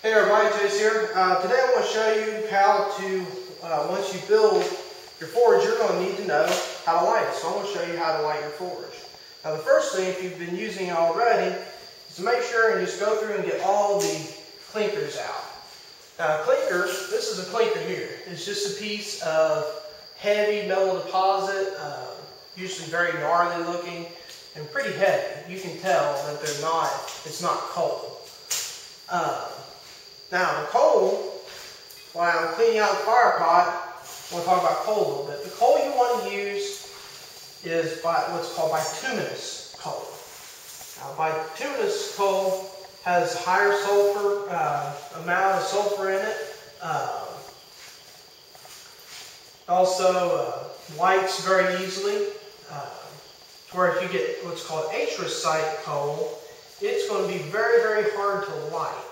Hey everybody, Jace here. Today I want to show you how to, once you build your forge, you're going to need to know how to light it. So I'm going to show you how to light your forge. Now the first thing, if you've been using it already, is to make sure and just go through and get all the clinkers out. Now clinkers, this is a clinker here. It's just a piece of heavy metal deposit, usually very gnarly looking and pretty heavy. You can tell that it's not coal. Now the coal, while I'm cleaning out the fire pot, I want to talk about coal a little bit. The coal you want to use is what's called bituminous coal. Now bituminous coal has higher sulfur, amount of sulfur in it. Also lights very easily. To where if you get what's called anthracite coal, it's going to be very, very hard to light.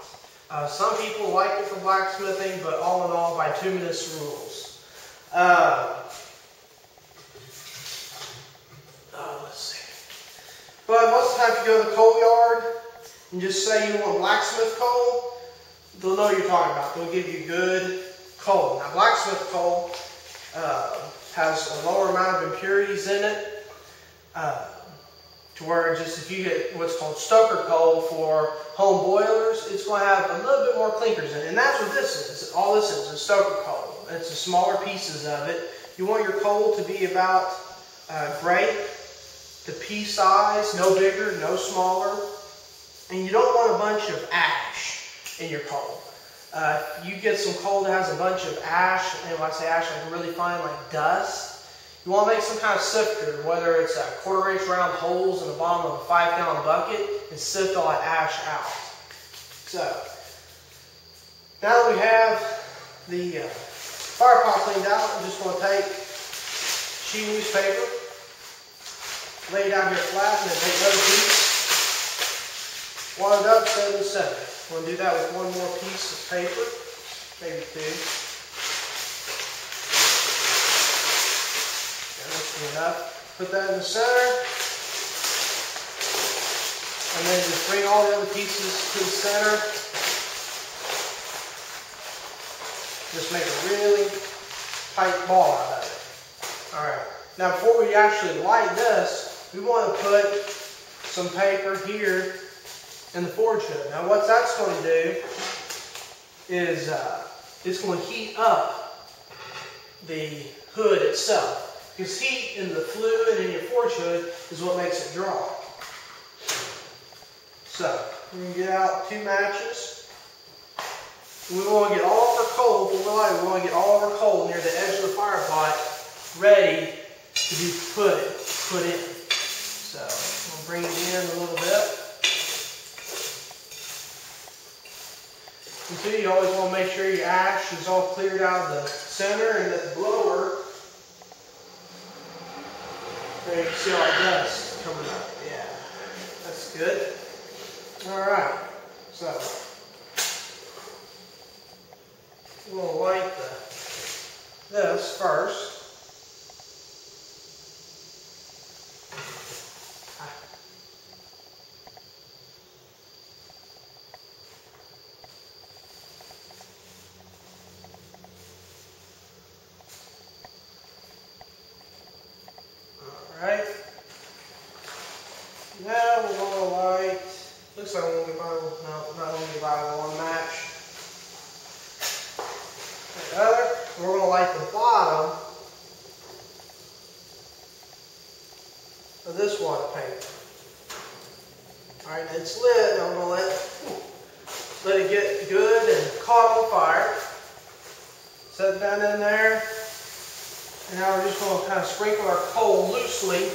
Some people like it for blacksmithing, but all in all, bituminous rules. Let's see. But most of the time, if you go to the coal yard and just say you want blacksmith coal, they'll know what you're talking about. They'll give you good coal. Now, blacksmith coal has a lower amount of impurities in it. To where just if you get what's called stoker coal for home boilers, it's going to have a little bit more clinkers in it. And that's what this is. All this is stoker coal. It's the smaller pieces of it. You want your coal to be about grape to pea size, no bigger, no smaller. And you don't want a bunch of ash in your coal. You get some coal that has a bunch of ash, and when I say ash, like really fine, like dust. You want to make some kind of sifter, whether it's a 1/4 inch round holes in the bottom of a 5-gallon bucket, and sift all that ash out. So, now that we have the fire pot cleaned out, I'm just going to take sheet newspaper, lay it down here flat, and then take another piece, wad it up, set it in the center. We're going to do that with one more piece of paper, maybe two. Enough. Put that in the center, and then just bring all the other pieces to the center. Just make a really tight ball out of it. Alright, now before we actually light this, we want to put some paper here in the forge hood. Now what that's going to do is it's going to heat up the hood itself. Because heat in the fluid in your forge hood is what makes it dry. So, we're going to get out 2 matches. We want to get all of our coal, we want to get all of our coal near the edge of the fire pot ready to be put in. So, we'll bring it in a little bit. And 2, you always want to make sure your ash is all cleared out of the center and that the blower. There you can see all the dust coming up. Yeah, that's good. Alright, so we'll light this first. Alright, now we're going to light, looks like we're going to not only buy one match. The other, we're going to light the bottom of this wad of paper. Alright, it's lit, now we're going to let it get good and caught on fire. Set that in there. And now we're just going to kind of sprinkle our coal loosely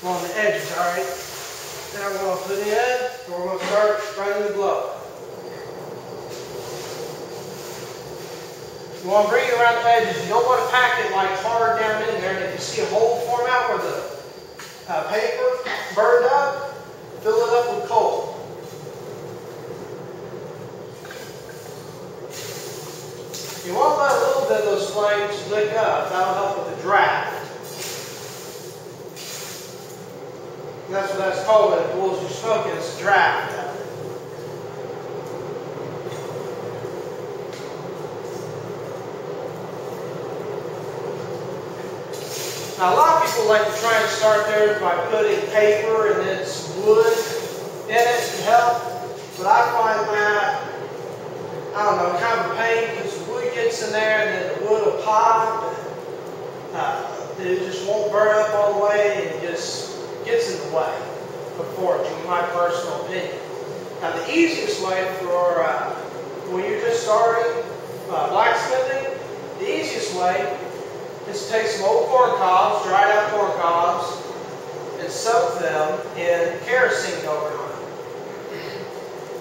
along the edges, alright? Now we're going to put in, and we're going to start running the blower. You want to bring it around the edges. You don't want to pack it like hard down in there. And if you see a hole form out where the paper burned up, fill it up with coal. You want to let a little bit of those flames lick up. That'll help with the draft. And that's what that's called when it pulls your smoke in. It's a draft. Now a lot of people like to try and start theirs by putting paper and then some wood in it to help, but I find that, I don't know, kind of a pain because the wood gets in there and then the wood will pop and it just won't burn up all the way and it just gets in the way of forging, in my personal opinion. Now the easiest way for when you're just starting blacksmithing, the easiest way is to take some old corn cobs, dried out corn cobs, and soak them in kerosene overnight.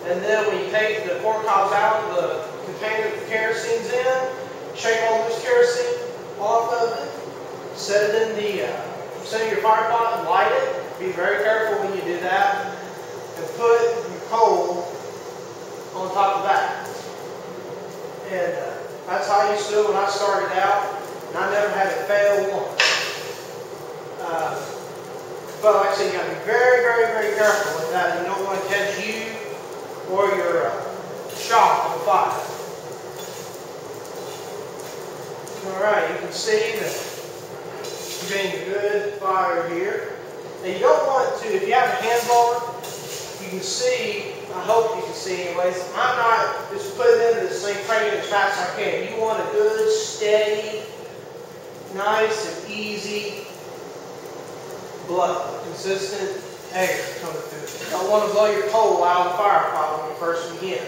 And then when you take the corn cobs out of the container that the kerosene's in, shake all this kerosene off of it, set it in the center of your fire pot and light it. Be very careful when you do that. And put your coal on top of that. And that's how I used to do it when I started out. And I never had it fail once. But like I said, you got to be very, very, very careful with that. You don't want to catch you or your shop on fire. Alright, you can see that you're getting a good fire here. Now you don't want to, if you have a handbar, you can see, I hope you can see anyways, I'm not just putting in this thing, cranking as fast as I can. You want a good, steady, nice and easy blow, consistent air coming through it. You don't want to blow your coal out of the fire pot when you first begin.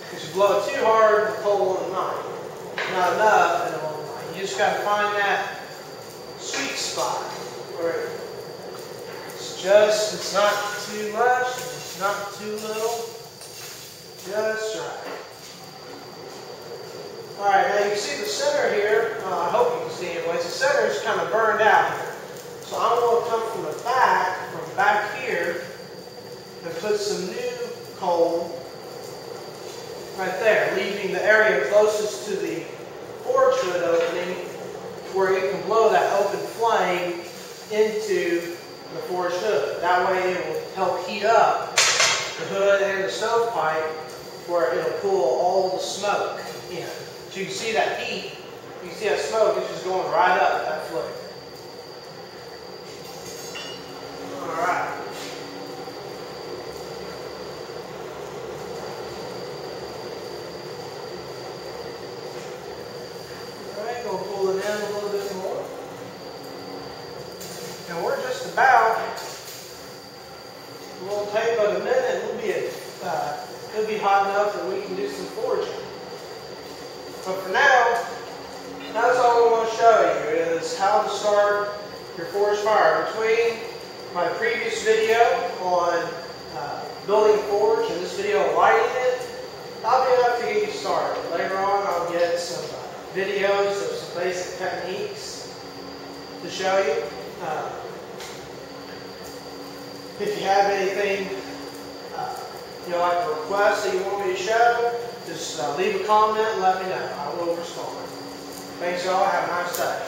Because you blow it too hard, the coal will ignite. Not enough, and it won't ignite. You just got to find that sweet spot where it's not too much, it's not too little, just right. Alright, now you can see the center here, I hope you can see it anyways, the center is kind of burned out here. So I'm going to come from the back here, and put some new coal right there, leaving the area closest to the forge hood opening where it can blow that open flame into the forge hood. That way it will help heat up the hood and the stovepipe where it'll pull all the smoke in. So you can see that heat, you can see that smoke, it's just going right up that flame. Alright. Alright, we'll pull it in a little bit more. And we're just about, it won't take but a minute, it'll be hot enough that we can do some forging. But for now, that's all I want to show you is how to start your forged fire. Between my previous video on building a forge and this video on lighting it, I'll be enough to get you started. Later on I'll get some videos of some basic techniques to show you. If you have anything like a request that you want me to show, just leave a comment and let me know. I will respond. Thanks y'all. Have a nice day.